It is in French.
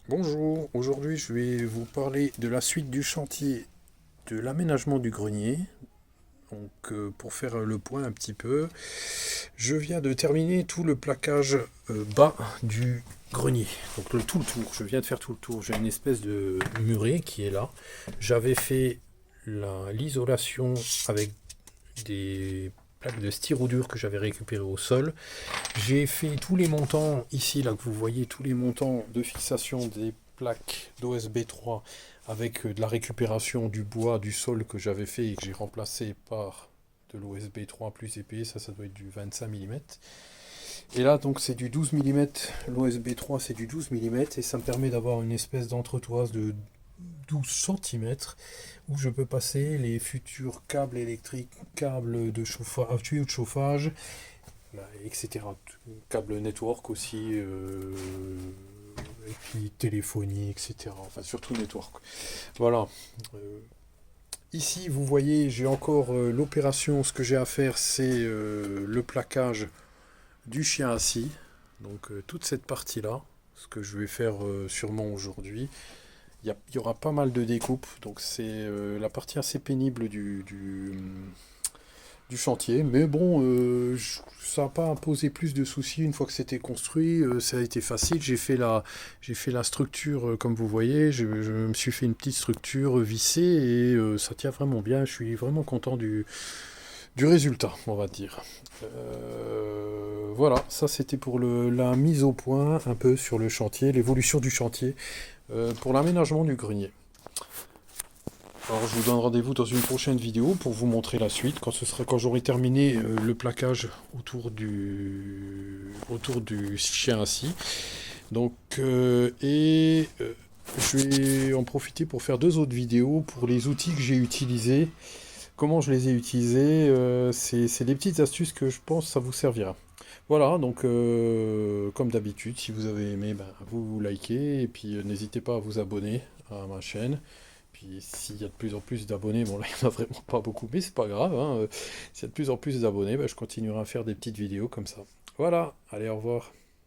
Bonjour, aujourd'hui je vais vous parler de la suite du chantier de l'aménagement du grenier. Pour faire le point un petit peu, je viens de terminer tout le plaquage bas du grenier. Donc tout le tour, je viens de faire tout le tour. J'ai une espèce de muret qui est là. J'avais fait l'isolation avec des plaques de styrodure que j'avais récupérées au sol. J'ai fait tous les montants, ici là que vous voyez, tous les montants de fixation des plaques d'OSB 3 avec de la récupération du bois du sol que j'avais fait et que j'ai remplacé par de l'OSB 3 plus épais, ça doit être du 25 mm. Et là donc c'est du 12 mm, l'OSB 3 c'est du 12 mm et ça me permet d'avoir une espèce d'entretoise de 12 cm où je peux passer les futurs câbles électriques, câbles de chauffage, tuyaux de chauffage, etc. Câble network aussi, et puis téléphonie, etc. Enfin, surtout network. Voilà. Euh, Ici, vous voyez, j'ai encore l'opération. Ce que j'ai à faire, c'est le plaquage du chien assis. Donc, toute cette partie-là, ce que je vais faire sûrement aujourd'hui. Il y aura pas mal de découpes. Donc, c'est la partie assez pénible du chantier. Mais bon, ça n'a pas posé plus de soucis une fois que c'était construit. Ça a été facile. J'ai fait la structure comme vous voyez. Je me suis fait une petite structure vissée et ça tient vraiment bien. Je suis vraiment content du résultat, on va dire. Voilà, ça c'était pour la mise au point un peu sur le chantier, l'évolution du chantier pour l'aménagement du grenier. Alors je vous donne rendez-vous dans une prochaine vidéo pour vous montrer la suite, quand j'aurai terminé le plaquage autour du chien assis. Je vais en profiter pour faire deux autres vidéos pour les outils que j'ai utilisés. Comment je les ai utilisés, c'est des petites astuces que je pense ça vous servira. Voilà, comme d'habitude, si vous avez aimé, ben, vous likez et puis n'hésitez pas à vous abonner à ma chaîne. Puis s'il y a de plus en plus d'abonnés, bon là il n'y en a vraiment pas beaucoup, mais c'est pas grave, hein, s'il y a de plus en plus d'abonnés, ben, je continuerai à faire des petites vidéos comme ça. Voilà, allez, au revoir.